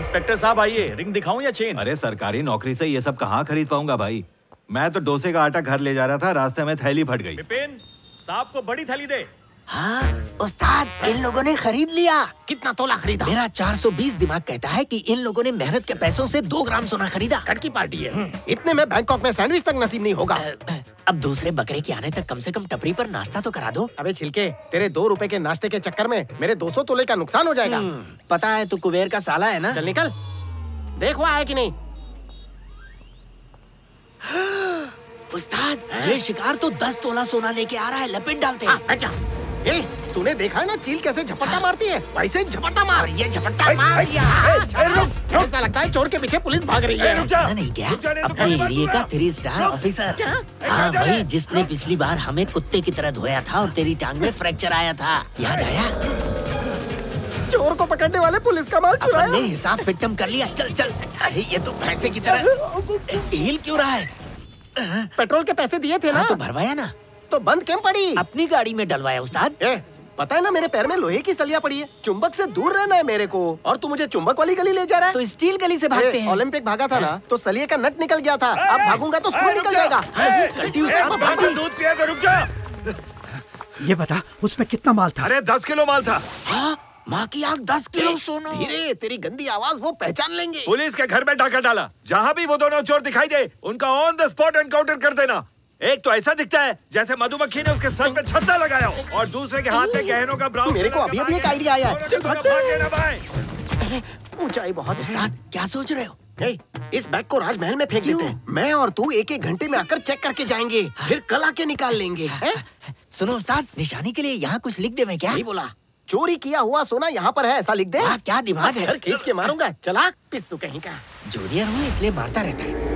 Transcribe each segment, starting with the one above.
Inspector साहब आइए, ring दिखाऊं या चेन? अरे सरकारी नौकरी से ये सब कहाँ खरीद पाऊंगा भाई। मैं तो डोसे का आटा घर ले जा रहा था, रास्ते में थैली फट गई। विपिन, साहब को बड़ी थैली दे। हाँ उस्ताद, इन लोगों ने खरीद लिया। कितना तोला खरीदा? मेरा 420 दिमाग कहता है कि इन लोगों ने मेहनत के पैसों से 2 ग्राम सोना खरीदा। कट की पार्टी है। इतने में बैंकॉक में सैंडविच तक नसीब नहीं होगा। अब दूसरे बकरे के आने तक कम से कम टपरी पर नाश्ता तो करा दो। अबे छिलके, तेरे 2 रुपए के नाश्ते के चक्कर में मेरे 200 तोले का नुकसान हो जाएगा। पता है तू कुबेर का साला है ना? चल निकल, देख वो आया कि नहीं। उस्ताद, ये शिकार तो 10 तोला सोना लेके आ रहा है, लपेट डालते हैं। अच्छा, तूने देखा है ना चील कैसे झपट्टा मारती है, वैसे झपट्टा मार। ये झपट्टा मार दिया। ऐसा लगता है चोर के पीछे पुलिस भाग रही है। नहीं क्या? अपने एरिया का 3 स्टार ऑफिसर। हाँ वही जिसने पिछली बार हमें कुत्ते की तरह धोया था और तेरी टांग में फ्रैक्चर आया था, याद आया? चोर को पकड़ने वाले पुलिस का माल चुराया। अपने हिसाब फिटम कर लिया। चल चल। अरे ये तो पैसे की तरह हिल क्यों रहा है? पेट्रोल के पैसे दिए थे ना? तो भरवाया ना? तो बंद क्यों पड़ी? अपनी गाड़ी में डलवाया उस्ताद। पता है ना मेरे पैर में लोहे की सलियां पड़ी है। चुंबक से दूर रहना है मेरे को, और तू मुझे चुंबक वाली गली ले जा रहा है। तो स्टील गली से भागते हैं। ओलंपिक भागा था ना, तो सलिए का नट निकल गया था। अब भागूंगा तो स्क्रू निकल जाएगा। दूध पिया तो रुक जा। ये बता, उसमें कितना माल था? अरे 10 किलो माल था। हाँ, माँ की आँख 10 किलो सोना। धीरे, तेरी गंदी आवाज वो पहचान लेंगे। पुलिस के घर में डाका डाला। जहाँ भी वो दोनों चोर दिखाई दे, उनका ऑन द स्पॉट एनकाउंटर कर देना। एक तो ऐसा दिखता है जैसे मधुमक्खी ने उसके सर पे छत्ता लगाया हो, और दूसरे के हाथ में गहनों का ब्राउन। मेरे को अभी एक आइडिया आया है। चल भागते हैं। ऊंचाई बहुत। उस्ताद क्या सोच रहे हो? इस बैग को राजमहल में फेंक देते हैं। मैं और तू 1-1 घंटे में आकर चेक करके जाएंगे, फिर कल आके निकाल लेंगे। सुनो उस्ताद, निशानी के लिए यहाँ कुछ लिख दे। मैं क्या? सही बोला, चोरी किया हुआ सोना यहाँ पर है, ऐसा लिख दे। क्या दिमाग है? खींच के मारूंगा। चला पिस्सू कहीं का। जूनियर हूँ इसलिए मारता रहता है।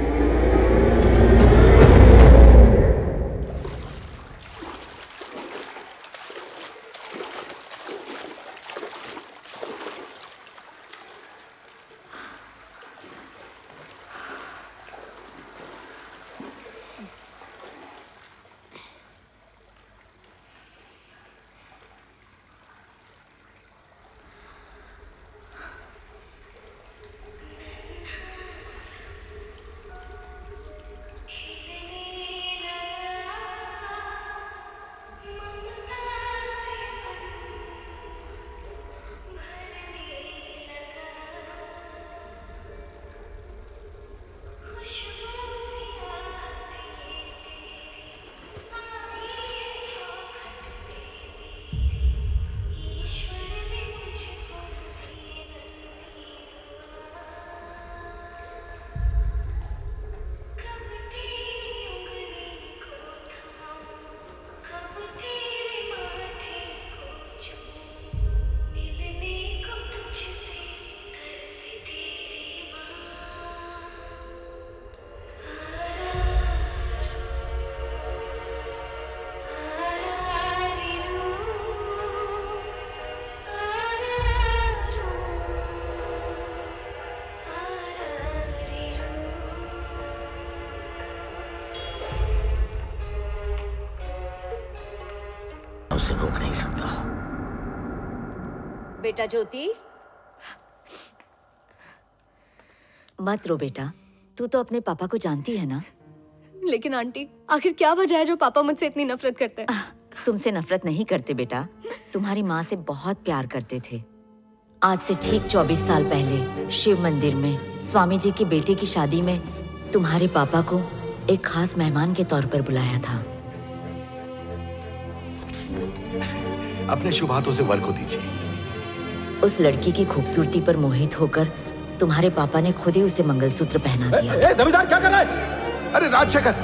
उसे रोक नहीं सकता। बेटा ज्योति, मत रो बेटा, तू तो अपने पापा को जानती है ना। लेकिन आंटी, आखिर क्या वजह है जो पापा मुझसे इतनी नफरत करते हैं? तुमसे नफरत नहीं करते बेटा, तुम्हारी माँ से बहुत प्यार करते थे। आज से ठीक 24 साल पहले शिव मंदिर में स्वामी जी की बेटे की शादी में तुम्हारे पापा को एक खास मेहमान के तौर पर बुलाया था। अपने शुभ हाथों से वर को दीजिए। उस लड़की की खूबसूरती पर मोहित होकर तुम्हारे पापा ने खुद ही उसे मंगलसूत्र पहना दिया। जमींदार क्या कर रहा है? अरे राजशेखर,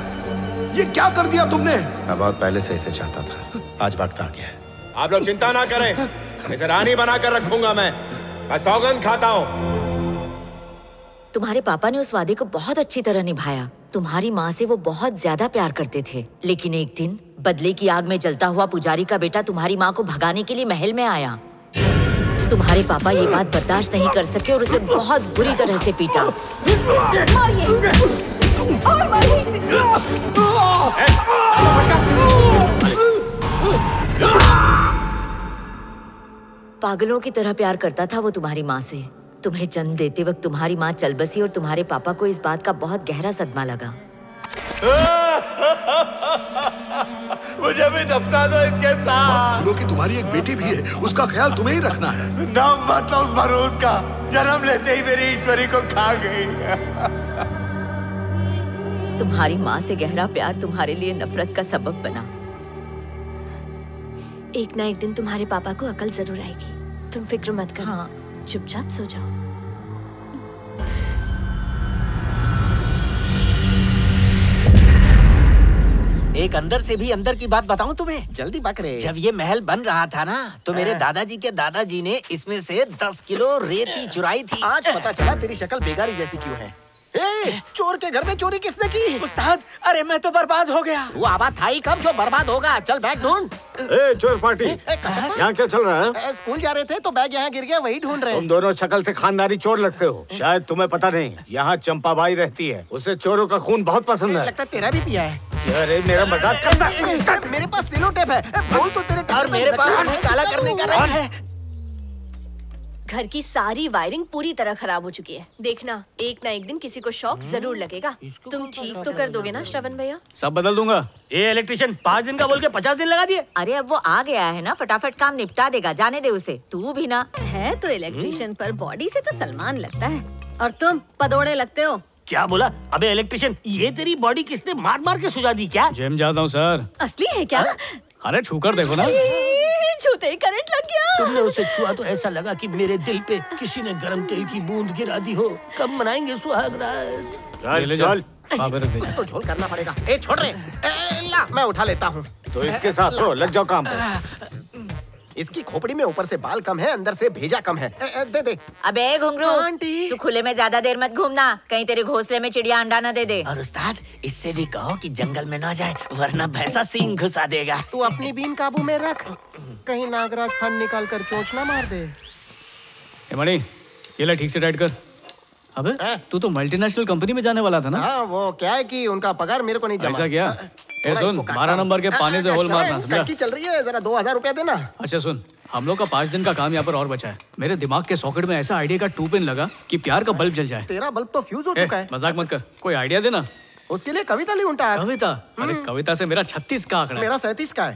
ये क्या कर दिया तुमने? मैं बहुत पहले से इसे चाहता था, आज वक्त आ गया है। आप लोग चिंता ना करें, इसे रानी बनाकर रखूंगा। मैं सौगंध खाता हूँ। तुम्हारे पापा ने उस वादे को बहुत अच्छी तरह निभाया। तुम्हारी माँ से वो बहुत ज्यादा प्यार करते थे, लेकिन एक दिन बदले की आग में जलता हुआ पुजारी का बेटा तुम्हारी माँ को भगाने के लिए महल में आया। तुम्हारे पापा ये बात बर्दाश्त नहीं कर सके और उसे बहुत बुरी तरह से पीटा। पागलों की तरह प्यार करता था वो तुम्हारी माँ से। तुम्हें जन्म देते वक्त तुम्हारी माँ चल बसी और तुम्हारे पापा को इस बात का बहुत गहरा सदमा लगा। मुझे भी दफना दो इसके साथ। भूलो कि तुम्हारी एक बेटी भी है, उसका ख्याल तुम्हें ही रखना है। नाम मतलब उस मरूज का, जन्म लेते ही मेरी ईश्वरी को खा गई। तुम्हारी माँ से गहरा प्यार तुम्हारे लिए नफरत का सबब बना। एक ना एक दिन तुम्हारे पापा को अकल जरूर आएगी, तुम फिक्र मत करो। हाँ। चुपचाप सो जाओ। एक अंदर से भी अंदर की बात बताऊं तुम्हें? जल्दी बकरे। जब ये महल बन रहा था ना, तो मेरे दादाजी के दादाजी ने इसमें से 10 किलो रेती चुराई थी। आज पता चला तेरी शक्ल बेगारी जैसी क्यों है। चोर के घर में चोरी किसने की? उस्ताद, अरे मैं तो बर्बाद हो गया। तू आबाद था ही कब जो बर्बाद होगा। चल बैग ढूंढ। चोर पार्टी, यहाँ क्या चल रहा है? स्कूल जा रहे थे तो बैग यहाँ गिर गया, वही ढूंढ रहे। तुम दोनों शक्ल से खानदानी चोर लगते हो। शायद तुम्हें पता नहीं, यहाँ चंपाबाई रहती है, उसे चोरों का खून बहुत पसंद है। लगता है तेरा भी पिया है। अरे मेरा मजाक करना। मेरे पास सेलो टेप है, बोल तो तेरे टायर मेरे पास काला करने का रंग है। घर की सारी वायरिंग पूरी तरह खराब हो चुकी है। देखना एक ना एक दिन किसी को शौक जरूर लगेगा। तुम ठीक तो कर दोगे ना श्रवण भैया? सब बदल दूंगा। ये इलेक्ट्रिशियन 5 दिन का बोल के 50 दिन लगा दिए। अरे अब वो आ गया है ना, फटाफट काम निपटा देगा, जाने दे उसे। तू भी ना है तो इलेक्ट्रिशियन, पर बॉडी से तो सलमान लगता है और तुम पदोड़े लगते हो। क्या बोला? अबे इलेक्ट्रिशियन, ये तेरी बॉडी किसने मार मार के सुझा दी क्या? जिम जाता हूँ सर। असली है क्या? अरे छूकर देखो ना। छूते ही करंट लग गया। तुमने उसे छुआ तो ऐसा लगा कि मेरे दिल पे किसी ने गरम तेल की बूंद गिरा दी हो। कब मनाएंगे सुहाग रात? चल चल, तो झोल करना पड़ेगा। छोड़ रे, ला मैं उठा लेता हूँ। तो इसके साथ हो, लग जाओ काम पे। इसकी खोपड़ी में ऊपर से बाल कम है, अंदर से भेजा कम है। दे दे। अबे घुंघरू, तू खुले में ज्यादा देर मत घूमना, कहीं तेरे घोंसले में चिड़िया अंडा न दे दे। और उस्ताद, इससे भी कहो कि जंगल में ना जाए, वरना भैंसा सींग घुसा देगा। तू अपनी बीन काबू में रख, कहीं नागराज फन निकाल कर चोंच ना मार दे। मणि, ये ले ठीक से टाइट कर। अबे तू तो मल्टीनेशनल कंपनी में जाने वाला था ना? हाँ, वो क्या है कि उनका पगार मेरे को नहीं जमा। ऐसा क्या? ए सुन, 12 नंबर के पानी से होल मारना, समझा? कटकी चल रही है, जरा 2000 रुपया देना। अच्छा सुन, हम लोग का 5 दिन का काम यहाँ पर और बचा है। मेरे दिमाग के सॉकेट में ऐसा आइडिया का 2 पिन लगा कि प्यार का बल्ब जल जाए। तेरा बल्ब तो फ्यूज हो चुका है। मजाक मत कर, कोई आइडिया देना। उसके लिए कविता ली उल्टा। कविता? अरे कविता से मेरा 36 का आंकड़ा है। मेरा 37 का है।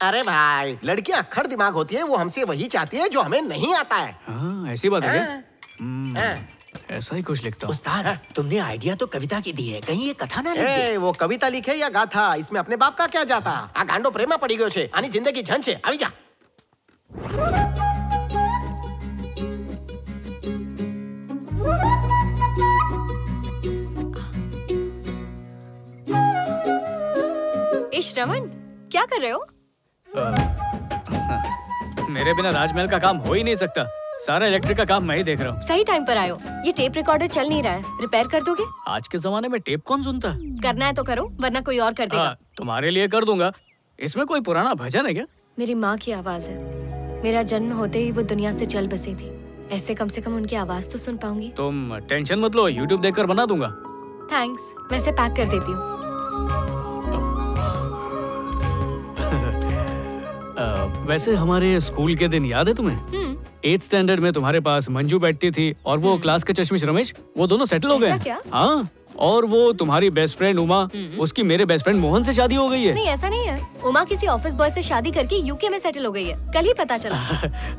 अरे भाई, लड़कियां अक्खड़ दिमाग होती है, वो हमसे वही चाहती है जो हमें नहीं आता है। हाँ, ऐसी बात है क्या? ऐसा ही कुछ लिखता हूँ। उस्ताद, तुमने आइडिया तो कविता की दी है, कहीं ये कथा ना लिख दे। वो कविता लिखे या गाथा, इसमें अपने बाप का क्या जाता। आ गांडो प्रेमा पड़ी गयो छे, आनी जिंदगी झंड छे, આવી जा। ए श्रवण, क्या कर रहे हो? मेरे बिना राजमहल का काम हो ही नहीं सकता। सारा इलेक्ट्रिक का काम मैं ही देख रहा हूँ। सही टाइम पर आयो। ये टेप रिकॉर्डर चल नहीं रहा है, रिपेयर कर दोगे? आज के जमाने में टेप कौन सुनता? करना है तो करो, वरना कोई और कर देगा। तुम्हारे लिए कर दूंगा। इसमें कोई पुराना भजन है क्या? मेरी माँ की आवाज है। मेरा जन्म होते ही वो दुनिया से चल बसी थी, ऐसे कम से कम उनकी आवाज तो सुन पाऊंगी। तुम टेंशन मत लो, YouTube देखकर बना दूंगा। थैंक्स, वैसे पैक कर देती हूँ। वैसे हमारे स्कूल के दिन याद है तुम्हें? 8th स्टैंडर्ड में तुम्हारे पास मंजू बैठती थी और वो क्लास के चश्मिश रमेश, वो दोनों सेटल हो गए। हाँ, और वो तुम्हारी बेस्ट फ्रेंड उमा, उसकी मेरे बेस्ट फ्रेंड मोहन से शादी हो गई है। नहीं, ऐसा नहीं है। उमा किसी ऑफिस बॉय से शादी करके यूके में सेटल हो गई है, कल ही पता चला।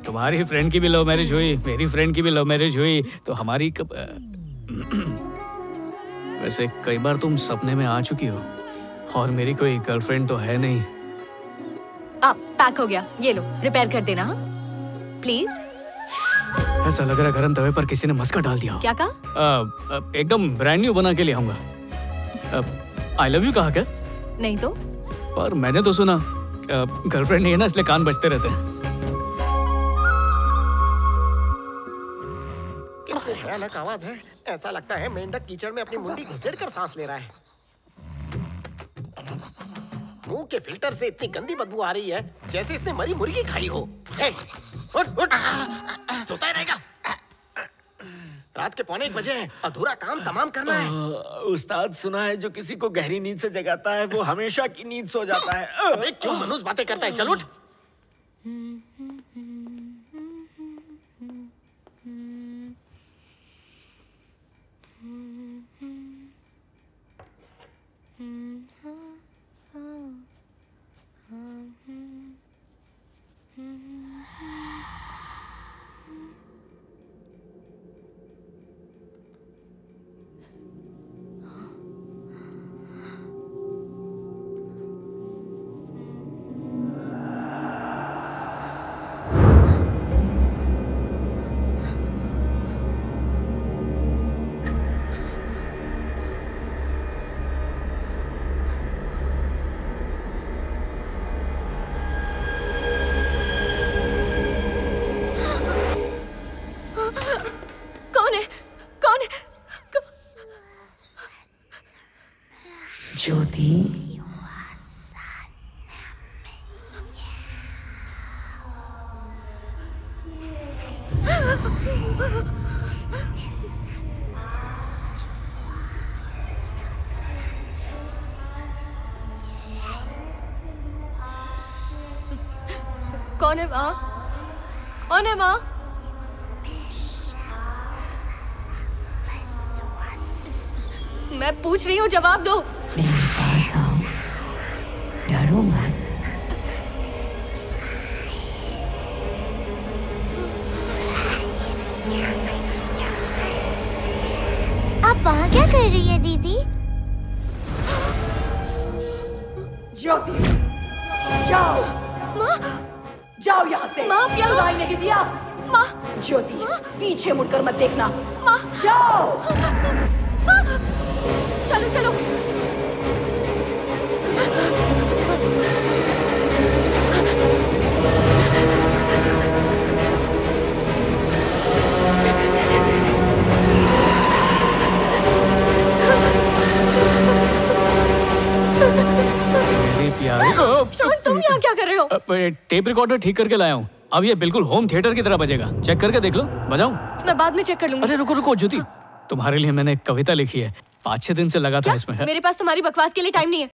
तुम्हारी फ्रेंड की भी लव मैरिज हुई, मेरी फ्रेंड की भी लव मैरिज हुई, तो हमारी कब... वैसे कई बार तुम सपने में आ चुकी हो और मेरी कोई गर्लफ्रेंड तो है नहीं। पैक हो गया, ये लो, रिपेयर कर देना प्लीज। ऐसा लग रहा है गरम तवे पर किसी ने मस्का डाल दिया। क्या कहा? एकदम ब्रांड न्यू बना के ले आऊंगा। आई लव यू कहा क्या? नहीं तो। पर मैंने तो सुना गर्लफ्रेंड नहीं है ना, इसलिए कान बजते रहते हैं। कितनी भयानक आवाज है, ऐसा लगता है मेंढक कीचड़ में अपनी मुंडी घुसेड़ कर सांस ले रहा है। मुंह के फिल्टर से इतनी गंदी बदबू आ रही है जैसे इसने मरी मुर्गी खाई हो। उठ उठ, सोता ही रहेगा। रात के 1:45 बजे हैं, अधूरा काम तमाम करना है। उस्ताद, सुना है जो किसी को गहरी नींद से जगाता है वो हमेशा की नींद सो जाता है। अबे क्यों मनुष्य बातें करता है, चल उठ। ज्योति कौन है माँ? कौन है माँ? मैं पूछ रही हूँ, जवाब दो। मेरे पास आओ, डरो मत। आप वहाँ क्या कर रही है दीदी? ज्योति, जाओ। माँ, जाओ यहाँ से। माँ, क्या? सुनाई नहीं दिया? माँ, ज्योति, पीछे मुड़कर मत देखना। माँ, जाओ। चलो चलो। मेरी प्यारी। शोन, तुम यहाँ क्या कर रहे हो? टेप रिकॉर्डर ठीक करके लाया हूँ। अब ये बिल्कुल होम थिएटर की तरह बजेगा। चेक करके देख लो। बजाऊं? मैं बाद में चेक कर लूंगी। अरे रुको रुको ज्योति, तुम्हारे लिए मैंने एक कविता लिखी है। 5-6 दिन से लगा था इसमें। मेरे पास तुम्हारी बकवास के लिए टाइम नहीं है।